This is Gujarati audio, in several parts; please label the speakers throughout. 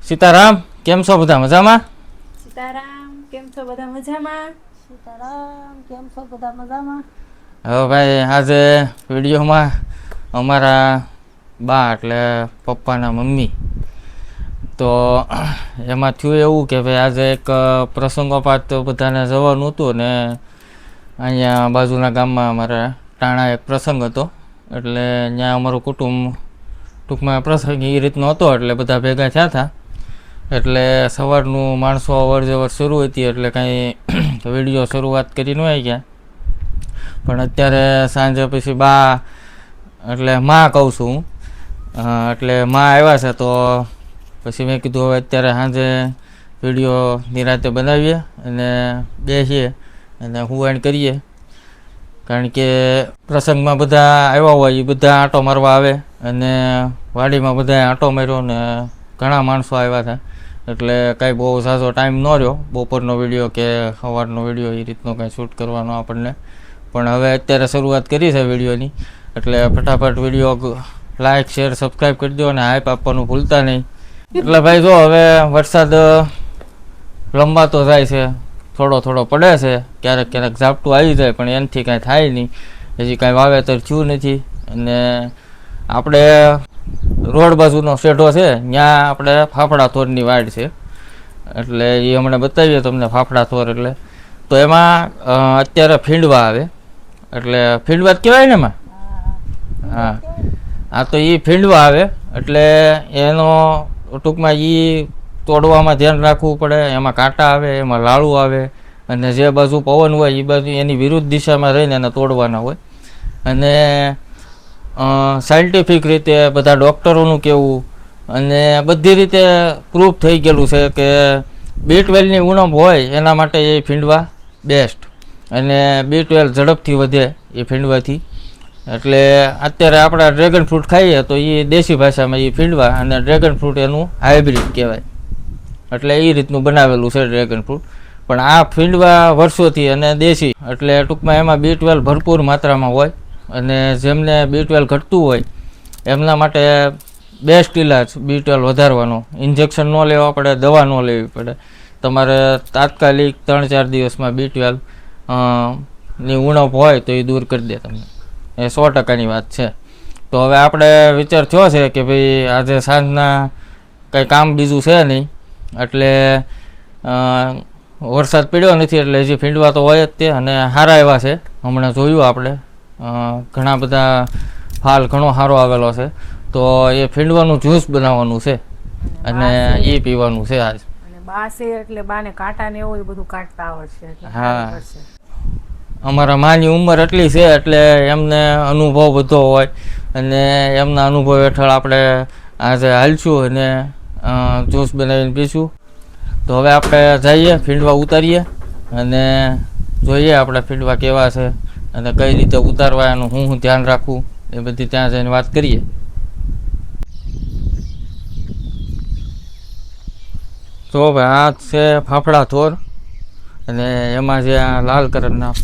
Speaker 1: સીતારામ, કેમ છો બધા મજામાં?
Speaker 2: સીતારામ, કેમ છો બધા મજામાં?
Speaker 3: સીતારામ, કેમ છો બધા મજામાં?
Speaker 1: હવે ભાઈ આજે વિડીયોમાં અમારા બા એટલે પપ્પાના મમ્મી તો એમાં થયું એવું કે ભાઈ આજે એક પ્રસંગોપાત બધાને જવાનું હતું ને અહીંયા બાજુના ગામમાં અમારા ટાણા એક પ્રસંગ હતો એટલે ત્યાં અમારું કુટુંબ ટૂંકમાં પ્રસંગ એ રીતનો હતો એટલે બધા ભેગા થયા હતા. એટલે સવારનું માણસો અવર જવર શરૂ હતી એટલે કાંઈ વિડીયો શરૂઆત કરી ન આવી ગયા, પણ અત્યારે સાંજે પછી બા એટલે માં કહું છું હું, એટલે માં આવ્યા છે તો પછી મેં કીધું હવે અત્યારે સાંજે વિડીયો નિરાતે બનાવીએ અને બેસીએ અને હુવાણ કરીએ, કારણ કે પ્રસંગમાં બધા આવ્યા હોય એ બધા આંટો મારવા આવે અને વાડીમાં બધાએ આંટો માર્યો ને ઘણા માણસો આવ્યા હતા એટલે કાંઈ બહુ ઝાઝો ટાઈમ ન રહ્યો બપોરનો વિડીયો કે સવારનો વિડીયો એ રીતનો કાંઈ શૂટ કરવાનો આપણને. પણ હવે અત્યારે શરૂઆત કરી છે વિડીયોની એટલે ફટાફટ વિડીયો લાઇક શેર સબસ્ક્રાઈબ કરી દો અને હાઈપ આપવાનું ભૂલતા નહીં. એટલે ભાઈ જો હવે વરસાદ લંબાતો જાય છે, થોડો થોડો પડે છે, ક્યારેક ક્યારેક ઝાપટું આવી જાય પણ એનાથી કાંઈ થાય નહીં, હજી કાંઈ વાવેતર થયું નથી. અને આપણે રોડ બાજુનો શેઢો છે ત્યાં આપણે ફાફડા થોરની વાડ છે એટલે એ હમણાં બતાવીએ તમને. ફાફડા થોર એટલે તો એમાં અત્યારે ફીંડવા આવે એટલે ફીંડવા જ કહેવાય ને એમાં. હા તો એ ફીંડવા આવે એટલે એનો ટૂંકમાં એ તોડવામાં ધ્યાન રાખવું પડે, એમાં કાંટા આવે, એમાં લાળું આવે અને જે બાજુ પવન હોય એ બાજુ એની વિરુદ્ધ દિશામાં રહીને એને તોડવાના હોય. અને સાયન્ટિફિક રીતે બધા ડૉક્ટરોનું કહેવું અને બધી રીતે પ્રૂફ થઈ ગયેલું છે કે B12ની ઉણપ હોય એના માટે એ ફીંડવા બેસ્ટ, અને B12 ઝડપથી વધે એ ફીંડવાથી. એટલે અત્યારે આપણા ડ્રેગન ફ્રૂટ ખાઈએ તો એ દેશી ભાષામાં એ ફીંડવા અને ડ્રેગન ફ્રૂટ એનું હાઇબ્રિડ કહેવાય, એટલે એ રીતનું બનાવેલું છે ડ્રેગન ફ્રૂટ. પણ આ ફીંડવા વર્ષોથી અને દેશી એટલે ટૂંકમાં એમાં B12 ભરપૂર માત્રામાં હોય અને જેમને B12 ઘટતું હોય એમના માટે બેસ્ટ ઇલાજ B12 વધારવાનો. ઇન્જેક્શન ન લેવા પડે, દવા ન લેવી પડે, તમારે તાત્કાલિક 3-4 દિવસમાં B12 ની ઉણપ હોય તો એ દૂર કરી દે તમને, એ 100%ની વાત છે. તો હવે આપણે વિચાર થયો છે કે ભાઈ આજે સાંજના કંઈ કામ બીજું છે નહીં એટલે વરસાદ પડ્યો નથી એટલે હજી ફીંડવા તો હોય જ તે, અને સારા એવા છે. હમણાં જોયું આપણે ઘણા બધા ફાલ ઘણો સારો આવેલો છે તો એ ફીંડવાનું જ્યુસ બનાવવાનું છે અને એ પીવાનું છે આજ.
Speaker 2: અને બા છે એટલે બાને કાંટા ને એવું બધું કાઢતા આવડશે.
Speaker 1: હા, અમારા માની ઉંમર એટલી છે એટલે એમને અનુભવ બધો હોય અને એમના અનુભવ હેઠળ આપણે આજે હાલશું અને જ્યુસ બનાવીને પીશું. તો હવે આપણે જઈએ ફીંડવા ઉતારીએ અને જોઈએ આપણે ફીંડવા કેવા છે અને કઈ રીતે ઉતારવા, એનું હું ધ્યાન રાખવું એ બધી ત્યાં જઈને વાત કરીએ. તો ભાઈ આ છે ફાફડા થોર અને એમાં જે આ લાલ કલરના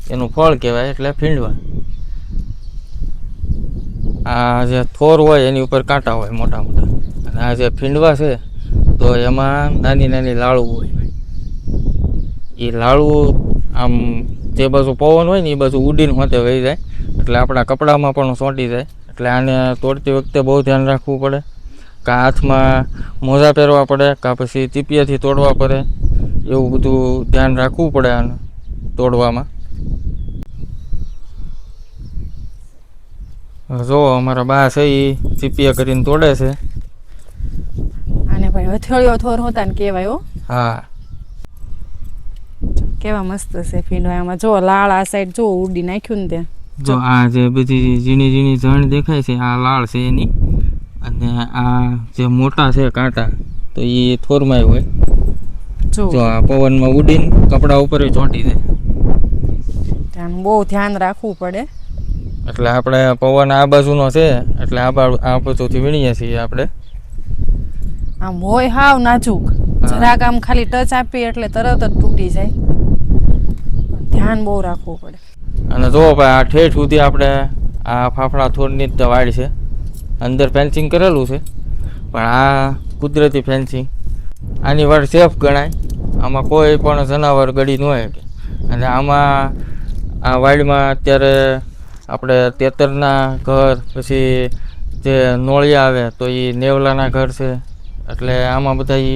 Speaker 1: એનું ફળ કહેવાય એટલે ફીંડવા. આ જે થોર હોય એની ઉપર કાંટા હોય મોટા મોટા, અને આ જે ફીંડવા છે તો એમાં નાની નાની લાળું હોય. એ લાળું આમ જે બાજુ પવન હોય ને એ બાજુ ઉડીને હોતે વહી જાય એટલે આપણા કપડામાં પણ ચોંટી જાય. એટલે આને તોડતી વખતે બહુ ધ્યાન રાખવું પડે, કાં હાથમાં મોજા પહેરવા પડે કાં પછી ચીપિયાથી તોડવા પડે, એવું બધું ધ્યાન રાખવું પડે આને તોડવામાં. જો અમારા બા છે એ ચીપિયા કરીને તોડે છે.
Speaker 2: આને ભાઈ હથેળીઓ થોર હોતા ને કહેવાય. હો
Speaker 1: હા,
Speaker 2: કેવા મસ્ત છે ફીંડવા. એમાં જો લાળ આ સાઈડ જો ઉડી નાખ્યું ને ત્યાં
Speaker 1: જો આ જે બધી ઝીણી ઝીણી ઝણ દેખાય છે આ લાળ છે એની, અને આ જે મોટા છે કાંટા તો એ થોરમાં હોય. જો આ પવનમાં ઉડીને કપડા ઉપર ચોંટી જાય.
Speaker 2: ત્યાં બહુ ધ્યાન રાખવું પડે.
Speaker 1: એટલે આપણે પવન આ બાજુનો છે એટલે આ બાજુથી વીણીએ છીએ આપણે.
Speaker 2: આમ હોય હાવ નાજુક, જરાક આમ ખાલી ટચ આપીએ એટલે તરત જ તૂટી જાય. ધ્યાન બહુ રાખવું પડે.
Speaker 1: અને જો ભાઈ આ ઠેઠ સુધી આપણે આ ફાફડા થોરની જ વાડ છે, અંદર ફેન્સિંગ કરેલું છે પણ આ કુદરતી ફેન્સિંગ આની વાર સેફ ગણાય. આમાં કોઈ પણ જનાવર ગળી ન શકે. અને આમાં આ વાડીમાં અત્યારે આપણે તેતરના ઘર, પછી જે નોળિયા આવે તો એ નેવલાના ઘર છે. એટલે આમાં બધા એ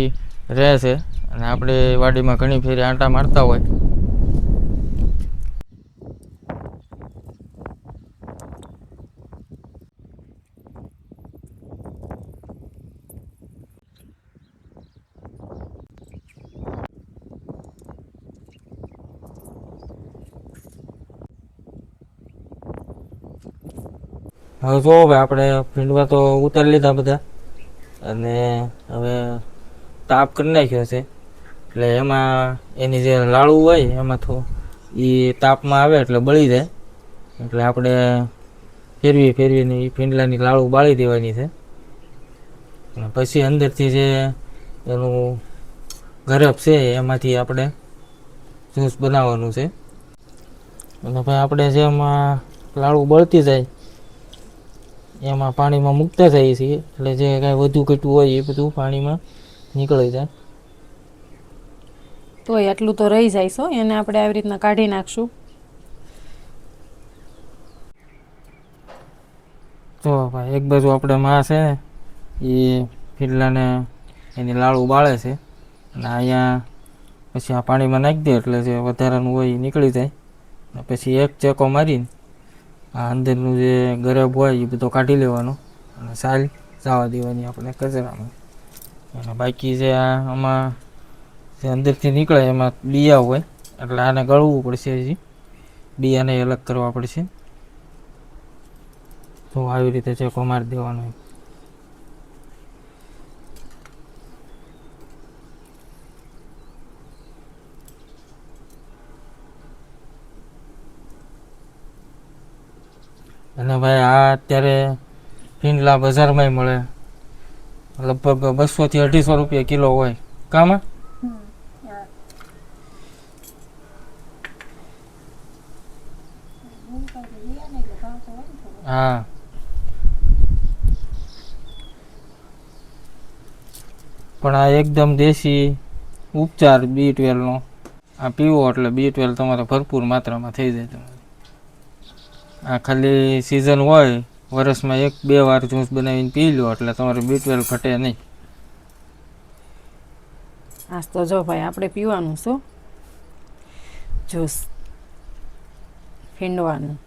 Speaker 1: રહે છે. અને આપણે વાડીમાં ઘણી ફેરી આંટા મારતા હોય. હવે જો ભાઈ આપણે ભીંડવા તો ઉતારી લીધા બધા, અને હવે તાપ કરી નાખ્યો છે. એટલે એમાં એની જે લાડુ હોય એમાં તો એ તાપમાં આવે એટલે બળી જાય. એટલે આપણે ફેરવીને એ ભીંડલાની લાડુ બાળી દેવાની છે. અને પછી અંદરથી જે એનું ગરબ છે એમાંથી આપણે જ્યુસ બનાવવાનું છે. અને ભાઈ આપણે જેમાં લાડુ બળતી જાય એમાં પાણીમાં મૂકતા જઈએ છીએ. એટલે જે કાંઈ વધુ ઘટવું હોય એ બધું પાણીમાં નીકળી જાય.
Speaker 2: તોય એટલું તો રહી જાય છો, એને આપણે આવી રીતના કાઢી નાખશું.
Speaker 1: તો ભાઈ એક બાજુ આપણે માં છે ને એ ભીંડલાને એની લાડુ બાળે છે. અને અહીંયા પછી આ પાણીમાં નાખી દે એટલે જે વધારાનું હોય એ નીકળી જાય. અને પછી એક ચેકો મારીને આ અંદરનું જે ગરબ હોય એ બધો કાઢી લેવાનો અને સાલ જવા દેવાની આપણે કચરામાં. અને બાકી જે આમાં જે અંદરથી નીકળે એમાં બિયા હોય એટલે આને ગળવું પડશે. હજી બિયાને અલગ કરવા પડશે. તો આવી રીતે ચેકો મારી દેવાનો. અને ભાઈ આ અત્યારે ભીંડલા બજારમાં મળે, લગભગ 200 થી 250 રૂપિયા કિલો હોય. કામાં હા, પણ આ એકદમ દેશી ઉપચાર B12નો. આ પીવો એટલે B12 તમારે ભરપૂર માત્રામાં થઈ જાય. તમારે આ ખાલી સિઝન હોય વર્ષમાં 1-2 વાર જ્યુસ બનાવીને પી લો એટલે તમારે B12 ઘટે નહીં.
Speaker 2: આજ તો જો ભાઈ આપણે પીવાનું શું જ્યુસ ભીંડવાનું.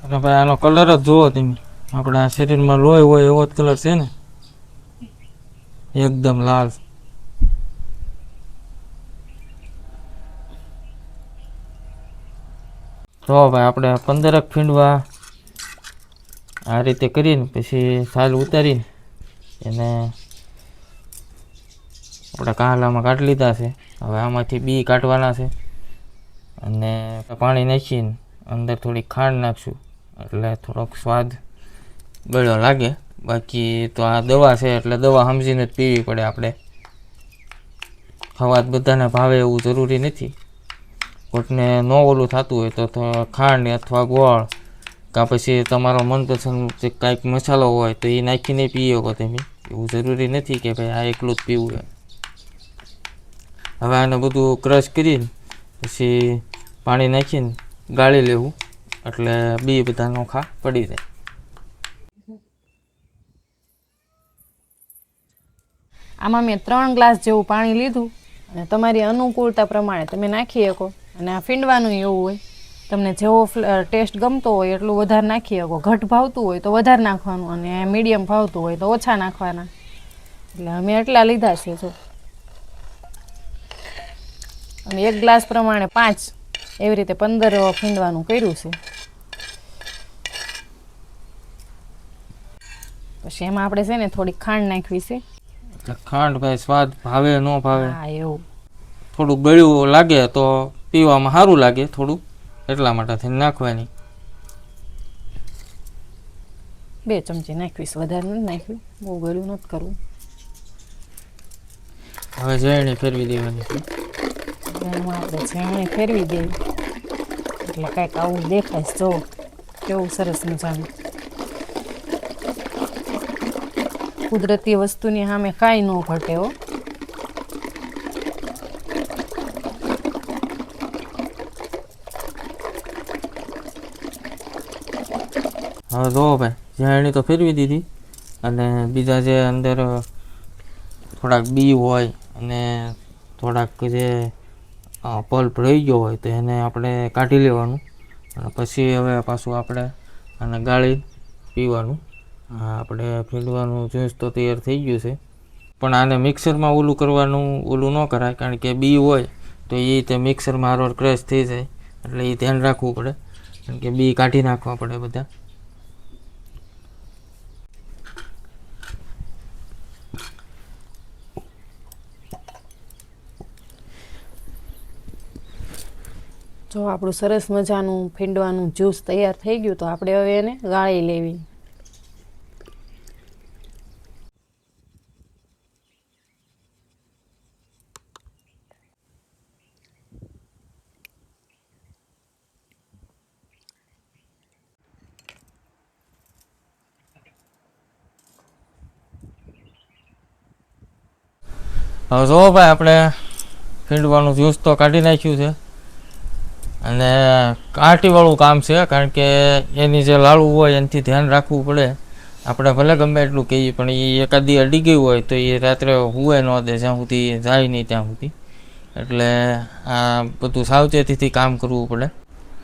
Speaker 1: અને ભાઈ આનો કલર જ જુઓ તમે. આપણા શરીરમાં લોહી હોય એવો જ કલર છે ને, એકદમ લાલ. તો ભાઈ આપણે 15 ભીંડવા આ રીતે કરીને પછી છાલ ઉતારીને એને આપણે કાલામાં કાઢી લીધા છે. હવે આમાંથી બી કાઢવાના છે અને પાણી નાખીને અંદર થોડી ખાંડ નાખશું એટલે થોડોક સ્વાદ ગળ્યો લાગે. બાકી તો આ દવા છે એટલે દવા સમજીને જ પીવી પડે. આપણે ખવાત બધાને ભાવે એવું જરૂરી નથી. કોઈને ન ઓલું થતું હોય તો ખાંડ અથવા ગોળ કાં પછી તમારો મનપસંદ જે કાંઈક મસાલો હોય તો એ નાખીને પી શકો તમે. એવું જરૂરી નથી કે ભાઈ આ એકલું જ પીવું હોય. હવે આને બધું ક્રશ કરીને પછી પાણી નાખીને ગાળી લેવું એટલે બી બધા નોખા પડી જાય.
Speaker 2: આમાં મેં 3 ગ્લાસ જેવું પાણી લીધું અને તમારી અનુકૂળતા પ્રમાણે તમે નાખી શકો. અને આ ફીંડવાનું એવું હોય, તમને જેવો ટેસ્ટ ગમતો હોય એટલું વધારે નાખી શકો. ઘટ ભાવતું હોય તો વધારે નાખવાનું અને મીડિયમ ભાવતું હોય તો ઓછા નાખવાના. એટલે અમે એટલા લીધા છે. જો અમે 1 ગ્લાસ પ્રમાણે 5 એવી રીતે 15 ફીંડવાનું કર્યું છે. પછી એમાં આપણે છે ને થોડીક ખાંડ નાખવી છે.
Speaker 1: એટલે ખાંડ ભાઈ સ્વાદ ભાવે ન ભાવે,
Speaker 2: હા એવું.
Speaker 1: થોડું ગળ્યું લાગે તો પીવામાં સારું લાગે થોડું, એટલા માટે નાખવાની.
Speaker 2: 2 ચમચી નાખવીશ, વધારે નથી નાખવી, બહુ ગળ્યું નથી કરવું.
Speaker 1: હવે ઝેરણી ફેરવી દેવાની છે.
Speaker 2: એમાં આપણે ઝેરણી ફેરવી દેવી એટલે કાંઈક આવું દેખાય છે. જો કેવું સરસ મજાનું. કુદરતી વસ્તુની સામે કાંઈ ન ઘટે હો.
Speaker 1: હવે જો ભાઈ ઝેરણી તો ફેરવી દીધી અને બીજા જે અંદર થોડાક બી હોય અને થોડાક જે પલ્પ રહી ગયો હોય તો એને આપણે કાઢી લેવાનું અને પછી હવે પાછું આપણે આને ગાળી પીવાનું. આપણે ફીંડવાનું જ્યુસ તો તૈયાર થઈ ગયું છે, પણ આને મિક્સરમાં ઓલું કરવાનું, ઓલું ન કરાય, કારણ કે બી હોય તો એ તે મિક્સરમાં હારો ક્રેશ થઈ જાય, એટલે એ ધ્યાન રાખવું પડે, કારણ કે બી કાઢી નાખવા પડે બધા.
Speaker 2: જો આપણું સરસ મજાનું ફીંડવાનું જ્યુસ તૈયાર થઈ ગયું તો આપણે હવે એને ગાળી લેવી.
Speaker 1: હવે જો ભાઈ આપણે ફીંડવાનું જ્યુસ તો કાઢી નાખ્યું છે અને કાંટીવાળું કામ છે, કારણ કે એની જે લાડુ હોય એનાથી ધ્યાન રાખવું પડે. આપણે ભલે ગમે એટલું કહીએ પણ એ એકાદી અડી ગયું હોય તો એ રાત્રે હુએ ન દે જ્યાં સુધી જાય નહીં ત્યાં સુધી. એટલે આ બધું સાવચેતીથી કામ કરવું પડે.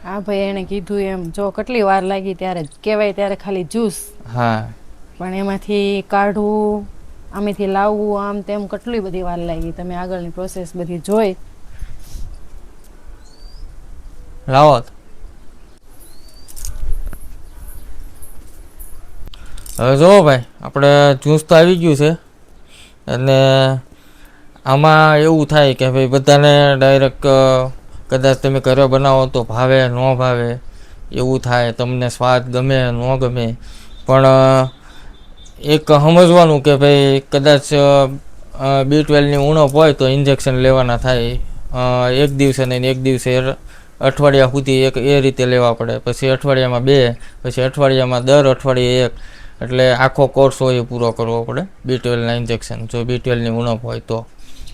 Speaker 2: હા ભાઈ, એણે કીધું એમ જો કેટલી વાર લાગી ત્યારે કહેવાય ત્યારે ખાલી જ્યુસ,
Speaker 1: હા,
Speaker 2: પણ એમાંથી કાઢવું, આમેથી લાવવું, આમ તેમ કેટલી બધી વાર લાગી. તમે આગળની પ્રોસેસ બધી જોઈ.
Speaker 1: લાવો હવે જો ભાઈ આપણે જ્યુસ તો આવી ગયું છે અને આમાં એવું થાય કે ભાઈ બધાને ડાયરેક્ટ કદાચ તમે ઘરે બનાવો તો ભાવે ન ભાવે એવું થાય, તમને સ્વાદ ગમે ન ગમે. પણ એક સમજવાનું કે ભાઈ કદાચ B12ની ઉણપ હોય તો ઇન્જેક્શન લેવાના થાય. એક દિવસે નહીં, એક દિવસે અઠવાડિયા સુધી એક એ રીતે લેવા પડે, પછી અઠવાડિયામાં 2, પછી અઠવાડિયામાં દર અઠવાડિયે 1, એટલે આખો કોર્સ હોય એ પૂરો કરવો પડે B12ના ઇન્જેક્શન. જો B12ની ઉણપ હોય તો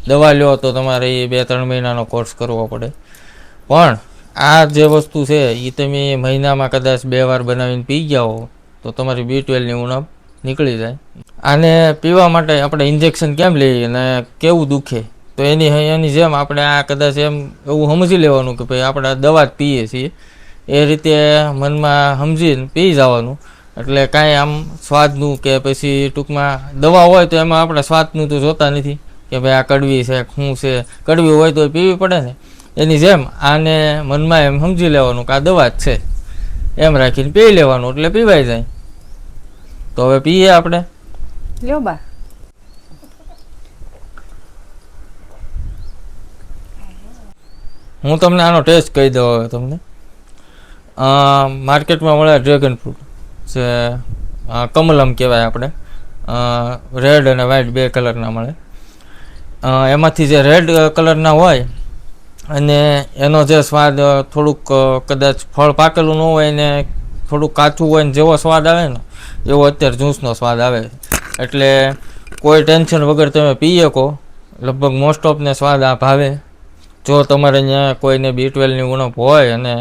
Speaker 1: દવા લ્યો તો તમારે એ 2-3 મહિનાનો કોર્સ કરવો પડે. પણ આ જે વસ્તુ છે એ તમે મહિનામાં કદાચ 2 વાર બનાવીને પી જાઓ તો તમારી B12ની ઉણપ નીકળી જાય. આને પીવા માટે આપણે ઇન્જેક્શન કેમ લઈએ અને કેવું દુખે, તો એની જેમ આપણે આ કદાચ એમ એવું સમજી લેવાનું કે ભાઈ આપણે દવા જ પીએ છીએ, એ રીતે મનમાં સમજીને પી જવાનું. એટલે કાંઈ આમ સ્વાદનું કે પછી ટૂંકમાં દવા હોય તો એમાં આપણે સ્વાદનું તો જોતા નથી કે ભાઈ આ કડવી છે શું છે. કડવી હોય તો પીવી પડે ને, એની જેમ આને મનમાં એમ સમજી લેવાનું કે આ દવા જ છે, એમ રાખીને પી લેવાનું એટલે પીવાઈ જાય. તો હવે પીએ આપણે.
Speaker 2: લ્યો બા.
Speaker 1: હું તમને આનો ટેસ્ટ કહી દઉં. હવે તમને માર્કેટમાં મળે ડ્રેગન ફ્રૂટ જે કમલમ કહેવાય, આપણે રેડ અને વ્હાઇટ 2 કલરના મળે. એમાંથી જે રેડ કલરના હોય અને એનો જે સ્વાદ થોડુંક કદાચ ફળ પાકેલું ન હોય ને થોડુંક કાચું હોય ને જેવો સ્વાદ આવે ને એવો અત્યારે જ્યુસનો સ્વાદ આવે. એટલે કોઈ ટેન્શન વગર તમે પી શકો. લગભગ મોસ્ટ ઓફને સ્વાદ આ ભાવે. જો તમારે અહીંયા કોઈને B12ની ઉણપ હોય અને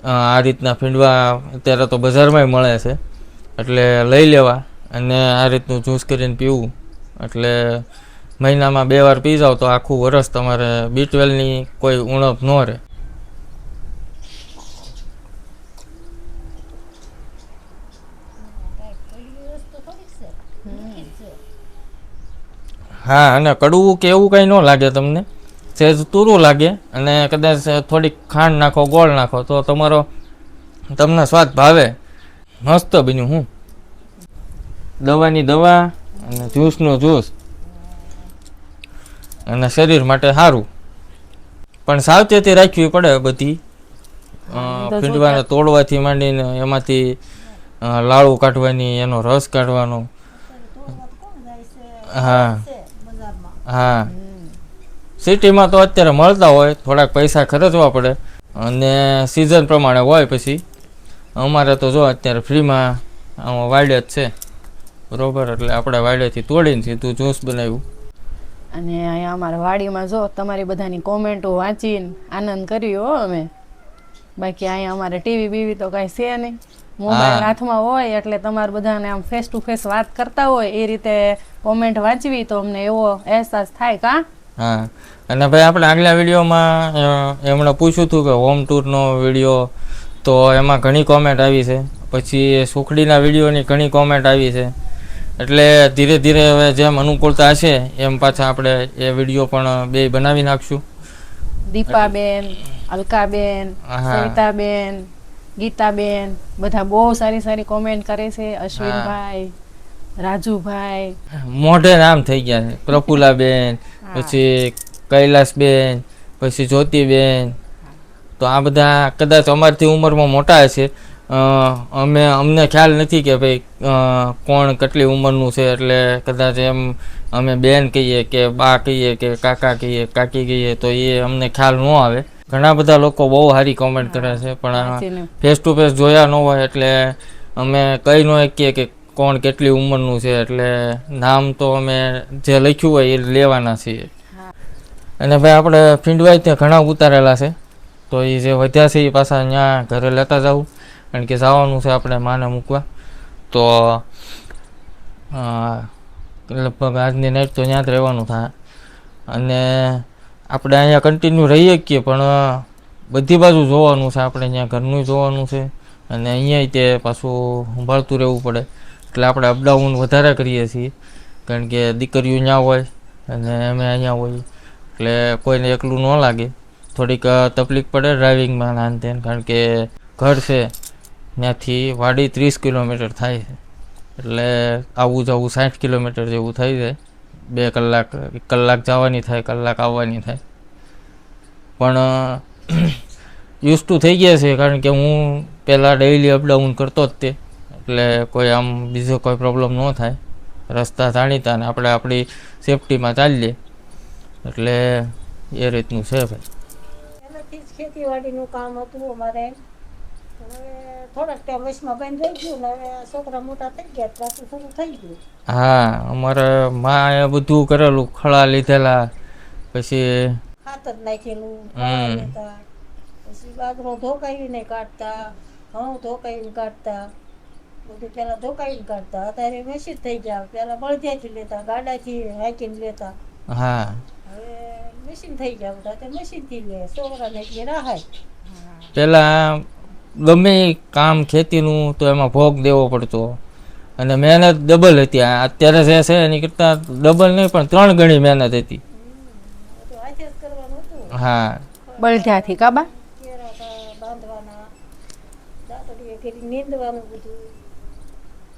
Speaker 1: આ રીતના ફીંડવા અત્યારે તો બજારમાંય મળે છે, એટલે લઈ લેવા અને આ રીતનું જ્યુસ કરીને પીવું એટલે મહિનામાં 2 વાર પી જાવ તો આખું વરસ તમારે B12ની કોઈ ઉણપ ન રહે. હા, અને કડવું કે એવું કંઈ ન લાગે તમને, સહેજ તુરું લાગે, અને કદાચ થોડીક ખાંડ નાખો, ગોળ નાખો તો તમને સ્વાદ ભાવે. મસ્ત બન્યું. હું દવાની દવા અને જ્યુસનો જ્યુસ, અને શરીર માટે સારું, પણ સાવચેતી રાખવી પડે બધી. ફીંડવાને તોડવાથી માંડીને એમાંથી લાળુ કાઢવાની, એનો રસ કાઢવાનો. હા હા, સિટીમાં તો અત્યારે મળતા હોય, થોડાક પૈસા ખર્ચવા પડે, અને સિઝન પ્રમાણે હોય. પછી અમારે તો જો અત્યારે ફ્રીમાં આમાં વાડે જ છે, બરોબર, એટલે આપણે વાડેથી તોડીને સીધું જ્યુસ બનાવ્યું.
Speaker 2: અને અહીંયા અમારા વાડીમાં જો તમારી બધાની કોમેન્ટો વાંચીને આનંદ કર્યો હો અમે. બાકી અહીંયા અમારે ટીવી બીવી તો કાંઈ છે નહીં, મોબાઈલ હાથમાં હોય એટલે તમારે બધાને આમ ફેસ ટુ ફેસ વાત કરતા હોય એ રીતે કોમેન્ટ વાંચવી તો અમને એવો અહેસાસ થાય. કા
Speaker 1: હા, અને ભાઈ આપણે આગલા વિડીયોમાં એમણે પૂછ્યું હતું કે હોમ ટૂરનો વિડીયો, તો એમાં ઘણી કોમેન્ટ આવી છે. પછી સુખડીના વિડીયોની ઘણી કોમેન્ટ આવી છે. એટલે ધીરે ધીરે હવે જેમ અનુકૂળતા હશે એમ પાછા આપણે એ વિડીયો પણ 2 બનાવી નાખશું.
Speaker 2: દીપાબેન, અલકાબેન, સવિતાબેન, ગીતાબેન બધા બહુ સારી સારી કોમેન્ટ કરે છે. અશ્વિનભાઈ, રાજુભાઈ,
Speaker 1: મોઢે નામ થઈ ગયા છે. પ્રફુલાબેન, પછી કૈલાસબેન, પછી જ્યોતિબેન. તો આ બધા કદાચ અમારથી ઉંમરમાં મોટા હશે. અમને ખ્યાલ નથી કે ભાઈ કોણ કેટલી ઉંમરનું છે, એટલે કદાચ એમ અમે બેન કહીએ કે બા કહીએ કે કાકા કહીએ, કાકી કહીએ, તો એ અમને ખ્યાલ ન આવે. ઘણા બધા લોકો બહુ સારી કોમેન્ટ કરે છે, પણ ફેસ ટુ ફેસ જોયા ન હોય એટલે અમે કહી ન શકીએ કે કોણ કેટલી ઉંમરનું છે. એટલે નામ તો અમે જે લખ્યું હોય એ લેવાના છીએ. અને ભાઈ આપણે ફીંડવાય ત્યાં ઘણા ઉતારેલા છે, તો એ જે વધ્યા છે એ પાછા ત્યાં ઘરે લેતા જવું, કારણ કે જવાનું છે આપણે માને મૂકવા. તો લગભગ આજની નાઈટ તો ત્યાં જ રહેવાનું થાય. અને આપણે અહીંયા કન્ટિન્યુ રહીએ છીએ, પણ બધી બાજુ જોવાનું છે આપણે, ત્યાં ઘરનું જોવાનું છે, અને અહીંયા તે પાછું સંભાળતું રહેવું પડે. એટલે આપણે અપડાઉન વધારે કરીએ છીએ, કારણ કે દીકરીઓ ત્યાં હોય અને અમે અહીંયા હોય, એટલે કોઈને એકલું ન લાગે. થોડીક તકલીફ પડે ડ્રાઇવિંગમાં નાન તેન, કારણ કે ઘર છે ત્યાંથી વાડી 30 કિલોમીટર થાય છે, એટલે આવું જવું 60 કિલોમીટર જેવું થઈ જાય. 2 કલાક, 1 કલાક જવાની થાય, કલાક આવવાની થાય. પણ યુઝ ટુ થઈ ગયા છે, કારણ કે હું પહેલાં ડેઇલી અપડાઉન કરતો જ તે, એટલે કોઈ આમ બીજો કોઈ પ્રોબ્લેમ ન થાય. રસ્તા જાણીતા ને આપણે આપણી સેફટીમાં ચાલીએ, એટલે એ રીતનું છે ભાઈ.
Speaker 3: પહેલેથી જ ખેતીવાડીનું કામ હતું અમારે. હવે થોડાક ટાઈમ વચમાં બંધ થઈ ગયું ને હવે છોકરા મોટા થઈ ગયા પાછું શરૂ થઈ ગયું.
Speaker 1: હા, અમારે માં એ બધું કરેલું, ખળા લીધેલા, પછી
Speaker 3: ખાતર નાખેલું, ખાવા લેતા, પછી બાજરો ધોકાવીને કાઢતા, ઘઉં ધોકાવીને કાઢતા, બધું પેલા ધોકાવીને કાઢતા. અત્યારે મશીન થઈ ગયા. પેલા બળદિયાથી લેતા, ગાડાથી હાંકીને લેતા.
Speaker 1: હા,
Speaker 3: હવે મશીન થઈ ગયા બધા, તે મશીનથી લે. છોકરાને એટલે રાહાય.
Speaker 1: પેલા ગમે કામ ખેતીનું તો એમાં ભોગ દેવો પડતો, અને મહેનત ડબલ હતી. અત્યારે જે છે એની કરતાં ડબલ નહીં પણ 3 ગણી મહેનત હતી.
Speaker 3: બધું હાથે જ કરવાનું હતું.
Speaker 1: હા,
Speaker 2: બળધ્યાથી કાબા
Speaker 3: કેરા બાંધવાના, દાંતડીએ કરી નીંદવાનું, બધું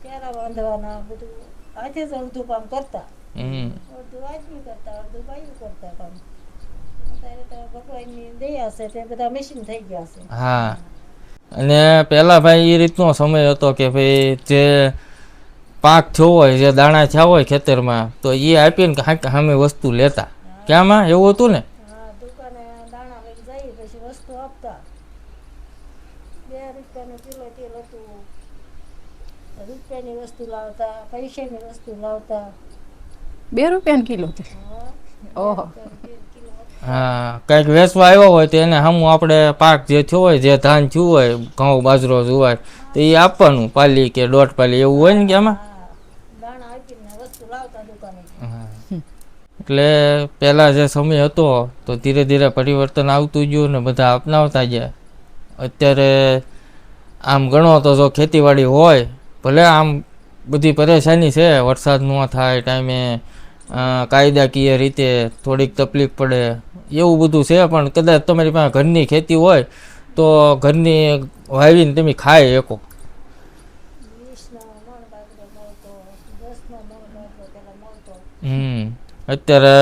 Speaker 3: કેરા બાંધવાના, બધું હાથે જ અડધું કામ કરતા. અડધું આદમી કરતા, અડધું બાયું કરતા કામ. અત્યારે તો ભગવાનની દયા છે તે બધા મશીન થઈ ગયા છે.
Speaker 1: હા. અને પહેલાં ભાઈ એ રીતનો સમય હતો કે ભાઈ જે પાક થયો હોય, જે દાણા થયા હોય ખેતરમાં, તો એ આપીને સામે વસ્તુ લેતા. ક્યાંમાં એવું હતું ને?
Speaker 3: હા, દુકાને દાણા લઈને જઈ પછી વસ્તુ આપતા. 2 રૂપિયાનું કિલો તેલ હતું, રૂપિયાની વસ્તુ લાવતા, પૈસાની વસ્તુ લાવતા.
Speaker 2: 2 રૂપિયાનો કિલો છે. ઓહો.
Speaker 1: હા, કંઈક વેચવા આવ્યો હોય તો એને સામું આપણે પાક જે થયો હોય, જે ધાન થયું હોય, ઘઉં બાજરો જુવાર, તો એ આપવાનું, પાલી કે 1.5 પાલી એવું હોય ને કે આમાં.
Speaker 3: દાણા આપીને વસ્તુ લાવતા દુકાને.
Speaker 1: એટલે પહેલાં જે સમય હતો તો ધીરે ધીરે પરિવર્તન આવતું ગયું ને બધા અપનાવતા ગયા. અત્યારે આમ ગણો તો જો ખેતીવાડી હોય, ભલે આમ બધી પરેશાની છે, વરસાદ ન થાય ટાઈમે, કાયદાકીય રીતે થોડીક તકલીફ પડે, એવું બધું છે, પણ કદાચ તમારી પાસે ઘરની ખેતી હોય તો ઘરની વાવીને તમે ખાઈ શકો.
Speaker 3: 20 મણ બાજરો મળતો, 10 મણ બાજરો પેલા મળતો.
Speaker 1: અત્યારે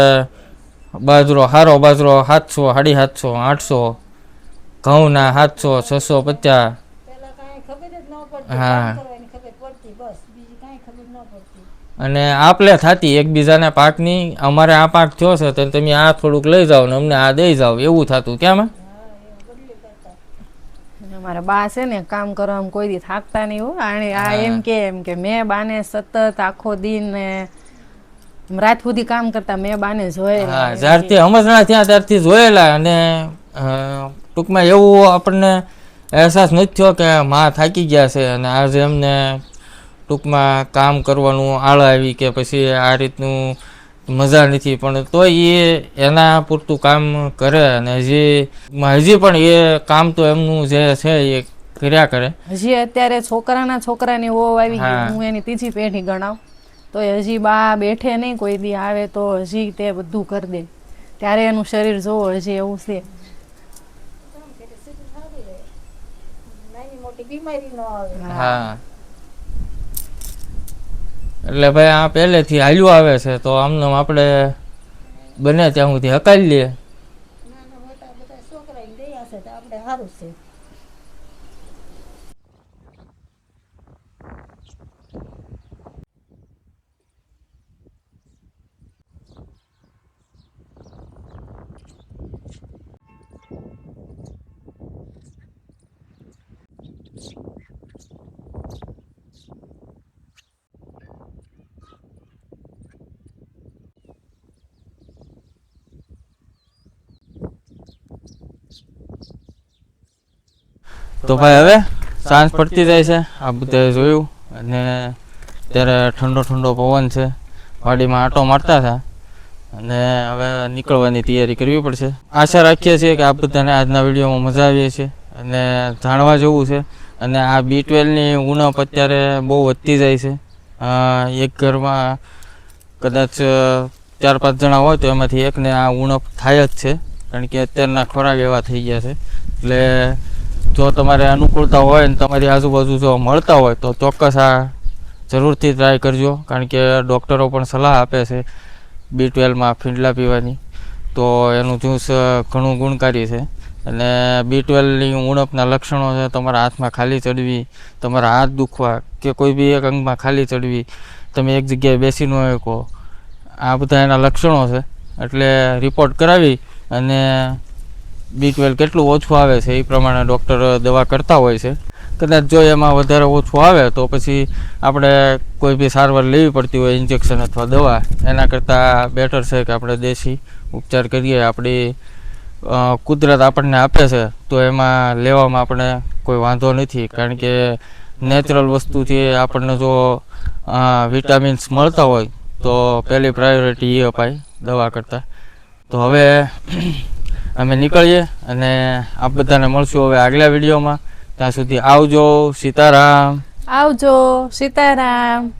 Speaker 1: બાજરો સારો બાજરો 700, 750, 800, ઘઉંના 700, 650.
Speaker 3: પેલા કાંઈ ખબર જ ન પડતી,
Speaker 1: હા.
Speaker 3: કામ કરવાની ખબર પડતી, બસ બીજી કાંઈ ખબર ન પડતી.
Speaker 1: અને આપલે થતી એકબીજાના પાકની, અમારે આ પાક થયો છે તો તમે આ થોડુંક લઈ જાઓ ને અમને આ દઈ જાઓ, એવું થતું. કેમ?
Speaker 3: હા, એવું બદલી કરતા.
Speaker 2: અને અમારા બા છે ને કામ કરવામાં કોઈ દી થાકતા નહીં હો. આણે આ એમ કે મેં બાને સતત આખો દિન ને રાત સુધી કામ કરતા મેં બાને જોયેલા.
Speaker 1: હા, જ્યારથી સમજણા થયા ત્યારથી જોયેલા. અને ટૂંકમાં એવું આપણને અહેસાસ નથી થયો કે માં થાકી ગયા છે અને આજે એમને ટૂંકમાં કામ કરવાનું આળ આવી કે પછી આ રીતનું મજા નથી, પણ તોય એ એના પૂરતું કામ કરે અને હજી પણ એ કામ તો એમનું જે છે એ કર્યા કરે.
Speaker 2: હજી અત્યારે છોકરાની વહુ આવી ગઈ,
Speaker 1: હા.
Speaker 2: હું એની ત્રીજી પેઢી ગણાવ તો હજી બા બેઠે નહીં, કોઈ દી આવે તો હજી તે બધું કરી દે. ત્યારે એનું શરીર જોવો હજી એવું છે.
Speaker 3: કામ કરે સીધું સારું રહે, નાની મોટી બીમારી ન આવે.
Speaker 1: હા, એટલે ભાઈ આ પહેલેથી હાલ્યું આવે છે તો આમને આપણે બને ત્યાં સુધી હકાલી લઈએ.
Speaker 3: નાના મોટા બધા છોકરાને દયા છે તો આપણે સારું છે.
Speaker 1: તો ભાઈ હવે સાંજ પડતી જાય છે, આ બધે જોયું. અને ત્યારે ઠંડો ઠંડો પવન છે, વાડીમાં આંટો મારતા હતા અને હવે નીકળવાની તૈયારી કરવી પડશે. આશા રાખીએ છીએ કે આ બધાને આજના વિડીયોમાં મજા આવી છે અને જાણવા જેવું છે. અને આ B12ની ઉણપ અત્યારે બહુ વધતી જાય છે. એક ઘરમાં કદાચ 4-5 જણા હોય તો એમાંથી એકને આ ઉણપ થાય જ છે, કારણ કે અત્યારના ખોરાક એવા થઈ ગયા છે. એટલે જો તમારે અનુકૂળતા હોય ને તમારી આજુબાજુ જો મળતા હોય તો ચોક્કસ આ જરૂરથી ટ્રાય કરજો, કારણ કે ડૉક્ટરો પણ સલાહ આપે છે B12માં ફીંડલા પીવાની. તો એનું જ્યુસ ઘણું ગુણકારી છે. અને B12ની ઉણપના લક્ષણો છે તમારા હાથમાં ખાલી ચડવી, તમારા હાથ દુખવા કે કોઈ બી એક અંગમાં ખાલી ચડવી, તમે એક જગ્યાએ બેસી ન શકો, આ બધા એના લક્ષણો છે. એટલે રિપોર્ટ કરાવી અને B12 કેટલું ઓછું આવે છે એ પ્રમાણે ડૉક્ટર દવા કરતા હોય છે. કદાચ જો એમાં વધારે ઓછું આવે તો પછી આપણે કોઈ બી સારવાર લેવી પડતી હોય, ઇન્જેક્શન અથવા દવા, એના કરતાં બેટર છે કે આપણે દેશી ઉપચાર કરીએ. આપણી કુદરત આપણને આપે છે તો એમાં લેવામાં આપણે કોઈ વાંધો નથી, કારણ કે નેચરલ વસ્તુથી આપણને જો વિટામિન્સ મળતા હોય તો પહેલી પ્રાયોરિટી એ અપાય દવા કરતાં. તો હવે અમે નીકળીએ અને આપ બધાને મળશું હવે આગલા વિડીયોમાં. ત્યાં સુધી આવજો. સીતારામ.
Speaker 2: આવજો. સીતારામ.